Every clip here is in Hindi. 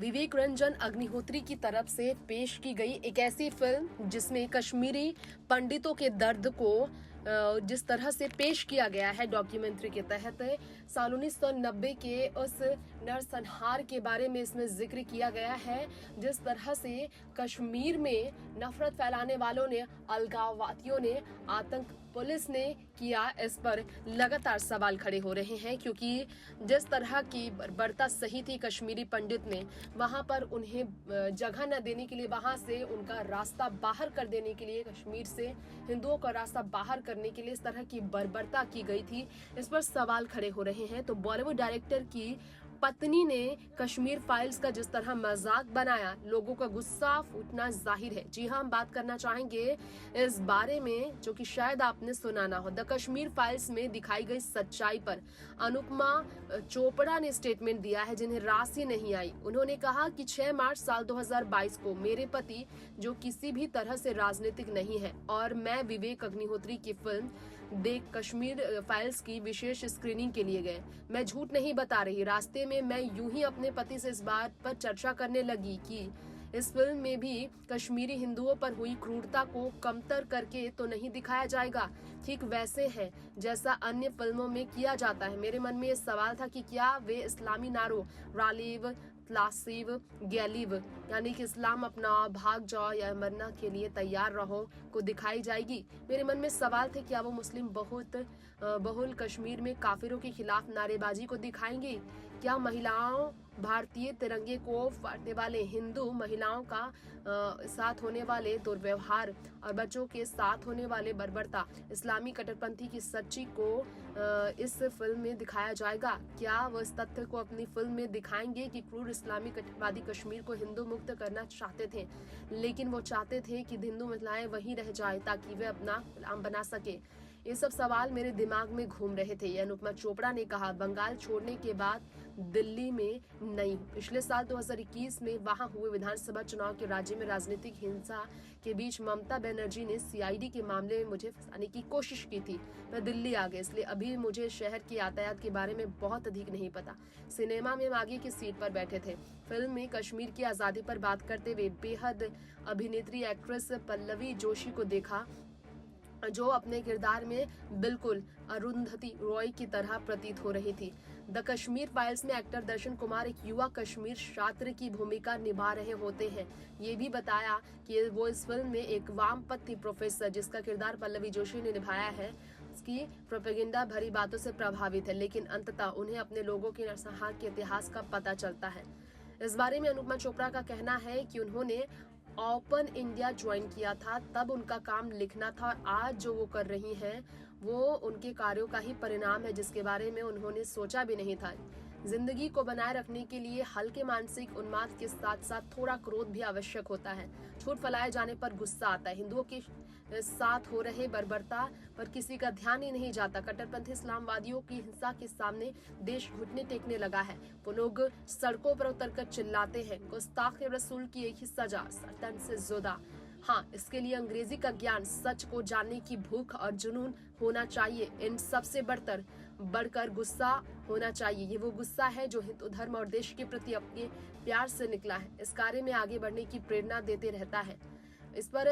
विवेक रंजन अग्निहोत्री की तरफ से पेश की गई एक ऐसी फिल्म जिसमें कश्मीरी पंडितों के दर्द को जिस तरह से पेश किया गया है डॉक्यूमेंट्री के तहत साल 1990 के उस नरसंहार के बारे में इसमें जिक्र किया गया है। जिस तरह से कश्मीर में नफरत फैलाने वालों ने, अलगाववादियों ने, आतंक पुलिस ने किया, इस पर लगातार सवाल खड़े हो रहे हैं क्योंकि जिस तरह की बर्बरता सही थी कश्मीरी पंडित ने, वहां पर उन्हें जगह न देने के लिए, वहां से उनका रास्ता बाहर कर देने के लिए, कश्मीर से हिंदुओं का रास्ता बाहर करने के लिए इस तरह की बर्बरता की गई थी। इस पर सवाल खड़े हो रहे हैं। तो बॉलीवुड डायरेक्टर की पत्नी ने कश्मीर फाइल्स का जिस तरह मजाक बनाया, लोगों का गुस्सा फूटना जाहिर है। जी हाँ, हम बात करना चाहेंगे इस बारे में जो कि शायद आपने सुना ना हो। द कश्मीर फाइल्स में दिखाई गई सच्चाई पर अनुपमा चोपड़ा ने स्टेटमेंट दिया है जिन्हें राशि नहीं आई। उन्होंने कहा कि 6 मार्च साल 2022 को मेरे पति, जो किसी भी तरह से राजनीतिक नहीं है, और मैं विवेक अग्निहोत्री की फिल्म द कश्मीर फाइल्स की विशेष स्क्रीनिंग के लिए गए। मैं झूठ नहीं बता रही। रास्ते में मैं यूं ही अपने पति से इस बात पर चर्चा करने लगी कि इस फिल्म में भी कश्मीरी हिंदुओं पर हुई क्रूरता को कमतर करके तो नहीं दिखाया जाएगा, ठीक वैसे है जैसा अन्य फिल्मों में किया जाता है। मेरे मन में ये सवाल था कि क्या वे इस्लामी नारों रालीव तलासीव गैलीव, यानी कि इस्लाम अपना, भाग जाओ या मरना के लिए तैयार रहो, को दिखाई जाएगी। मेरे मन में सवाल थे, क्या वो मुस्लिम बहुल कश्मीर में काफिरों के खिलाफ नारेबाजी को दिखाएंगे? क्या महिलाओं, भारतीय तिरंगे को फाड़ने वाले हिंदू महिलाओं का साथ होने वाले दुर्व्यवहार और बच्चों के साथ होने वाले बर्बरता, इस्लामी कट्टरपंथी की सच्ची को इस फिल्म में दिखाया जाएगा? क्या वो इस तथ्य को अपनी फिल्म में दिखाएंगे कि क्रूर इस्लामी कट्टरवादी कश्मीर को हिंदू मुक्त करना चाहते थे, लेकिन वो चाहते थे कि हिंदू महिलाएं वहीं रह जाए ताकि वे अपना गुलाम बना सके? ये सब सवाल मेरे दिमाग में घूम रहे थे। ये अनुपमा चोपड़ा ने कहा। बंगाल छोड़ने के बाद दिल्ली में नहीं, पिछले साल 2021 में वहां हुए विधानसभा चुनाव के राज्य में राजनीतिक हिंसा के बीच ममता बनर्जी ने सीआईडी के मामले में मुझे फंसाने की कोशिश की थी। मैं दिल्ली आ गई, इसलिए अभी मुझे शहर के यातायात के बारे में बहुत अधिक नहीं पता। सिनेमा में हम आगे की सीट पर बैठे थे। फिल्म में कश्मीर की आजादी पर बात करते हुए बेहद अभिनेत्री एक्ट्रेस पल्लवी जोशी को देखा, जो अपने किरदार में बिल्कुल अरुंधति रॉय की तरह प्रतीत हो रही थी। द कश्मीर फाइल्स में एक्टर दर्शन कुमार एक युवा कश्मीर छात्र की भूमिका निभा रहे होते हैं। ये भी बताया कि वो इस फिल्म में एक वामपंथी प्रोफेसर, जिसका किरदार पल्लवी जोशी ने निभाया है, उसकी प्रोपेगेंडा भरी बातों से प्रभावित है, लेकिन अंततः उन्हें अपने लोगों के नरसंहार के इतिहास का पता चलता है। इस बारे में अनुपमा चोपड़ा का कहना है कि उन्होंने ओपन इंडिया ज्वाइन किया था, तब उनका काम लिखना था, और आज जो वो कर रही हैं वो उनके कार्यों का ही परिणाम है जिसके बारे में उन्होंने सोचा भी नहीं था। जिंदगी को बनाए रखने के लिए हल्के मानसिक उन्माद के साथ साथ थोड़ा क्रोध भी आवश्यक होता है। झूठ फैलाए जाने पर गुस्सा आता है। हिंदुओं के साथ हो रहे बर्बरता पर किसी का ध्यान ही नहीं जाता। कट्टरपंथी इस्लामवादियों की हिंसा के सामने देश घुटने टेकने लगा है। वो लोग सड़कों पर उतरकर चिल्लाते हैं, गुस्ताख रसूल की एक ही सजा, सल्तन से जुदा। हाँ, इसके लिए अंग्रेजी का ज्ञान, सच को जानने की भूख और जुनून होना चाहिए। इन सबसे बढ़कर गुस्सा होना चाहिए। ये वो गुस्सा है जो हिंदू धर्म और देश के प्रति अपने प्यार से निकला है। इस कार्य में आगे बढ़ने की प्रेरणा देते रहता है। इस पर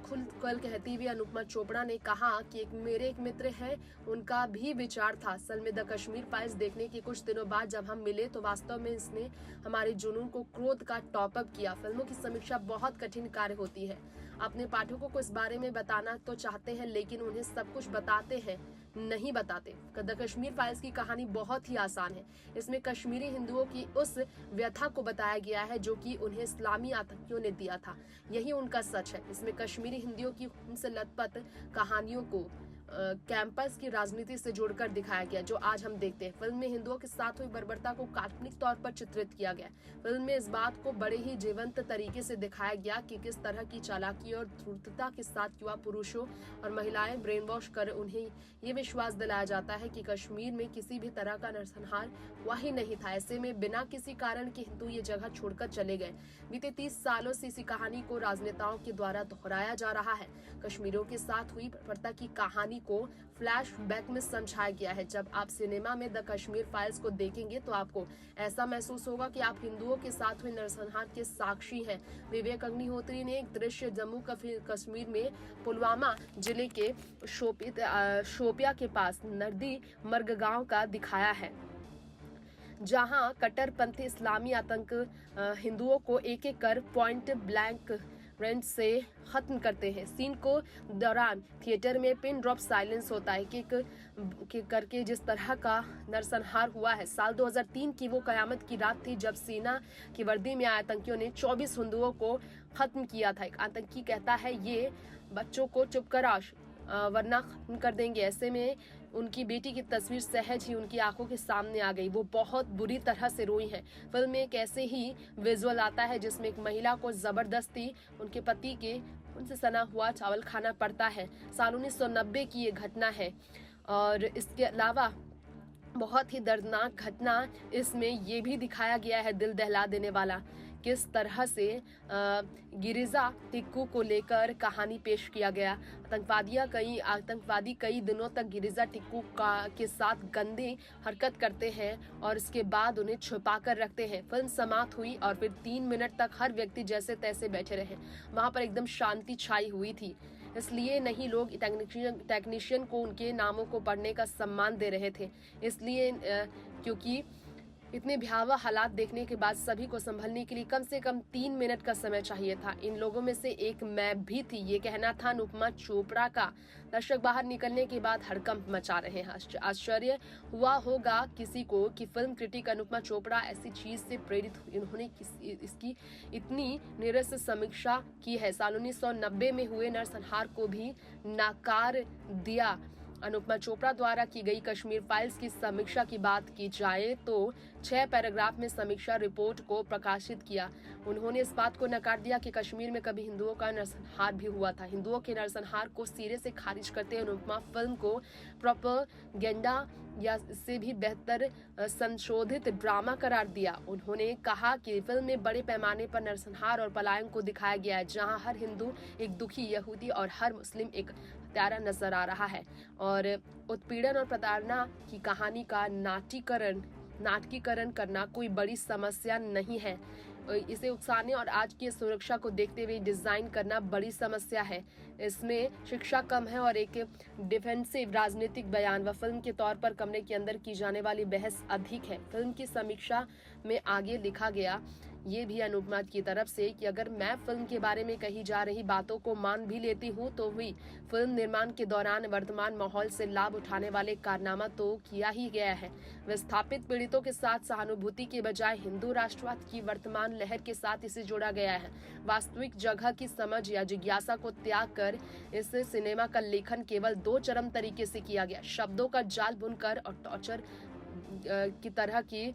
खुल कहती हुई अनुपमा चोपड़ा ने कहा कि मेरे एक मित्र हैं, उनका भी विचार था। असल में द कश्मीर फाइल्स देखने के कुछ दिनों बाद जब हम मिले तो वास्तव में इसने हमारे जुनून को क्रोध का टॉपअप किया। फिल्मों की समीक्षा बहुत कठिन कार्य होती है। अपने पाठकों को इस बारे में बताना तो चाहते हैं, लेकिन उन्हें सब कुछ बताते हैं नहीं बताते। द कश्मीर फाइल्स की कहानी बहुत ही आसान है। इसमें कश्मीरी हिंदुओं की उस व्यथा को बताया गया है जो कि उन्हें इस्लामी आतंकियों ने दिया था। यही उनका सच है। इसमें कश्मीरी हिंदुओं की उनसे लथपथ कहानियों को कैंपस की राजनीति से जोड़कर दिखाया गया, जो आज हम देखते हैं। फिल्म में हिंदुओं के साथ हुई बर्बरता को काल्पनिक तौर पर चित्रित किया गया। फिल्म में इस बात को बड़े ही जीवंत तरीके से दिखाया गया कि किस तरह की चालाकी और धूर्तता के साथ युवा पुरुषों और महिलाएं ब्रेन वॉश कर उन्हें ये विश्वास दिलाया जाता है कि कश्मीर में किसी भी तरह का नरसंहार हुआ ही नहीं था। ऐसे में बिना किसी कारण के हिंदू ये जगह छोड़कर चले गए। बीते 30 सालों से इसी कहानी को राजनेताओं के द्वारा दोहराया जा रहा है। कश्मीरियों के साथ हुई बर्बरता की कहानी कहानी को फ्लैशबैक में समझाया गया है। जब आप सिनेमा में द कश्मीर फाइल्स को देखेंगे तो आपको ऐसा महसूस होगा कि आप हिंदुओं के साथ हुए नरसंहार के साक्षी हैं। विवेक अग्निहोत्री ने एक दृश्य जम्मू कश्मीर में पुलवामा जिले के शोपिया के पास नर्दी मर्ग गांव का दिखाया है, जहां कट्टरपंथी इस्लामी आतंक हिंदुओं को एक एक कर पॉइंट ब्लैंक रेंज से खत्म करते हैं। सीन को दौरान थिएटर में पिन ड्रॉप साइलेंस होता है कि करके जिस तरह का नरसंहार हुआ है। साल 2003 की वो कयामत की रात थी जब सेना की वर्दी में आए आतंकियों ने 24 हिंदुओं को खत्म किया था। एक आतंकी कहता है ये बच्चों को चुप करा वरना खत्म कर देंगे। ऐसे में उनकी बेटी की तस्वीर सहज ही उनकी आंखों के सामने आ गई। वो बहुत बुरी तरह से रोई हैं। फिल्म में एक ऐसे ही विजुअल आता है जिसमें एक महिला को जबरदस्ती उनके पति के उनसे सना हुआ चावल खाना पड़ता है। साल 1990 की ये घटना है और इसके अलावा बहुत ही दर्दनाक घटना इसमें ये भी दिखाया गया है, दिल दहला देने वाला, किस तरह से गिरिजा टिक्कू को लेकर कहानी पेश किया गया। आतंकवादी कई दिनों तक गिरिजा टिक्कू के साथ गंदी हरकत करते हैं और इसके बाद उन्हें छुपा कर रखते हैं। फिल्म समाप्त हुई और फिर 3 मिनट तक हर व्यक्ति जैसे तैसे बैठे रहे। वहां पर एकदम शांति छाई हुई थी। इसलिए नहीं लोग टेक्नीशियन को उनके नामों को पढ़ने का सम्मान दे रहे थे, इसलिए क्योंकि इतने भयावह हालात देखने के बाद सभी को संभलने के लिए कम से कम 3 मिनट का समय चाहिए था। इन लोगों में से एक मैं भी थी। ये कहना था अनुपमा चोपड़ा का। दर्शक बाहर निकलने के बाद हड़कंप मचा रहे हैं। आश्चर्य हुआ होगा किसी को कि फिल्म क्रिटिक अनुपमा चोपड़ा ऐसी चीज से प्रेरित हुई। इन्होंने इसकी इतनी निरस समीक्षा की है। साल 1990 में हुए नरसंहार को भी नकार दिया। अनुपमा चोपड़ा द्वारा की गई कश्मीर फाइल्स की समीक्षा की बात की जाए तो 6 पैराग्राफ में समीक्षा रिपोर्ट को प्रकाशित किया। उन्होंने इस बात को नकार दिया कि कश्मीर में कभी हिंदुओं का नरसंहार भी हुआ था। हिंदुओं के नरसंहार को सिरे से खारिज करते हुए अनुपमा फिल्म को प्रोपेगेंडा या इससे भी बेहतर संशोधित ड्रामा करार दिया। उन्होंने कहा कि फिल्म में बड़े पैमाने पर नरसंहार और पलायन को दिखाया गया है, जहां हर हिंदू एक दुखी यहूदी और हर मुस्लिम एक हत्यारा नजर आ रहा है और उत्पीड़न और प्रताड़ना की कहानी का नाटकीकरण करना कोई बड़ी समस्या नहीं है। इसे उकसाने और आज की सुरक्षा को देखते हुए डिजाइन करना बड़ी समस्या है। इसमें शिक्षा कम है और एक डिफेंसिव राजनीतिक बयान व फिल्म के तौर पर कमरे के अंदर की जाने वाली बहस अधिक है। फिल्म की समीक्षा में आगे लिखा गया ये भी अनुपमा की तरफ से कि अगर मैं फिल्म के बारे में कही जा रही बातों को मान भी लेती हूँ तो भी फिल्म निर्माण के दौरान वर्तमान माहौल से लाभ उठाने वाले कारनामा तो किया ही गया है। विस्थापित पीड़ितों के साथ सहानुभूति के बजाय हिंदू राष्ट्रवाद की वर्तमान लहर के साथ इसे जोड़ा गया है। वास्तविक जगह की समझ या जिज्ञासा को त्याग कर इस सिनेमा का लेखन केवल 2 चरम तरीके से किया गया, शब्दों का जाल बुनकर और टॉर्चर की तरह की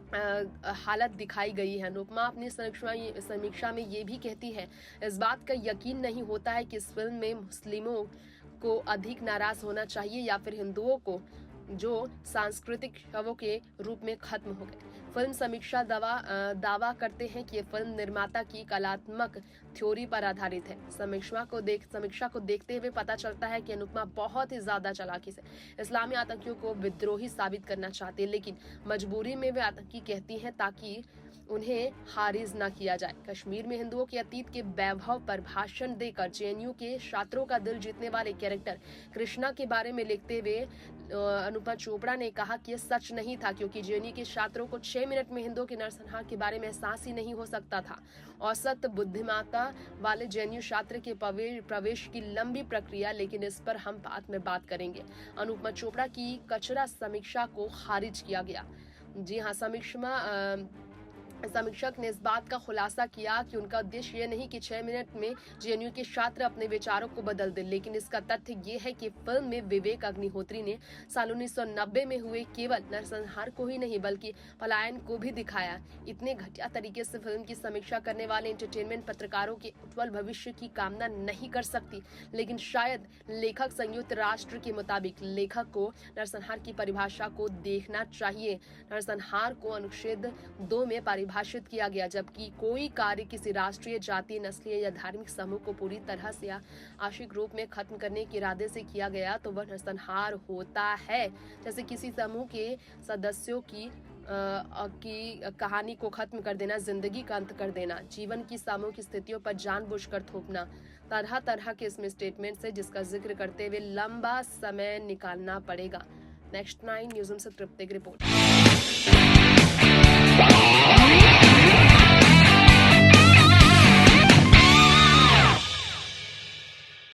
हालत दिखाई गई है। अनुपमा अपनी समीक्षा में ये भी कहती है, इस बात का यकीन नहीं होता है कि इस फिल्म में मुस्लिमों को अधिक नाराज होना चाहिए या फिर हिंदुओं को जो सांस्कृतिक शवों के रूप में खत्म हो गए। फिल्म समीक्षा दावा करते हैं कि ये फिल्म निर्माता की कलात्मक थ्योरी पर आधारित है। समीक्षा को देखते हुए पता चलता है कि अनुपमा बहुत ही ज्यादा चालाकी से इस्लामी आतंकियों को विद्रोही साबित करना चाहती है, लेकिन मजबूरी में वे आतंकी कहती हैं ताकि उन्हें खारिज न किया जाए। कश्मीर में हिंदुओं के अतीत के वैभव पर भाषण देकर जेएनयू के छात्रों का दिल जीतने वाले कैरेक्टर कृष्णा के बारे में लिखते हुए अनुपमा चोपड़ा ने कहा कि यह सच नहीं था, क्योंकि जेएनयू के छात्रों को 6 मिनट में हिंदुओं के नरसंहार के बारे में एहसास ही नहीं हो सकता था। औसत बुद्धिमत्ता वाले जेएनयू छात्र के प्रवेश की लंबी प्रक्रिया, लेकिन इस पर हम बाद में बात करेंगे। अनुपमा चोपड़ा की कचरा समीक्षा को खारिज किया गया। जी हाँ, समीक्षक ने इस बात का खुलासा किया कि उनका उद्देश्य ये नहीं कि 6 मिनट में जेएनयू के छात्र अपने विचारों को बदल दें, लेकिन इसका तथ्य ये है कि फिल्म में विवेक अग्निहोत्री ने साल 1990 में हुए केवल नरसंहार को ही नहीं बल्कि पलायन को भी दिखाया। इतने घटिया तरीके से फिल्म की समीक्षा करने वाले एंटरटेनमेंट पत्रकारों के उज्ज्वल भविष्य की कामना नहीं कर सकती, लेकिन शायद लेखक संयुक्त राष्ट्र के मुताबिक लेखक को नरसंहार की परिभाषा को देखना चाहिए। नरसंहार को अनुच्छेद 2 में परिभाषित परिभाषित किया गया, जबकि कोई कार्य किसी राष्ट्रीय, जातीय, नस्लीय या धार्मिक समूह को पूरी तरह से आंशिक रूप में खत्म करने के इरादे से किया गया तो वह नरसंहार होता है। जैसे किसी समूह के सदस्यों की कहानी को खत्म कर देना, जिंदगी का अंत कर देना, जीवन की सामूहिक स्थितियों पर जानबूझकर थोपना, तरह तरह के इसमें स्टेटमेंट्स है जिसका जिक्र करते हुए लंबा समय निकालना पड़ेगा। नेक्स्ट 9 न्यूज़ से तृप्ति की रिपोर्ट।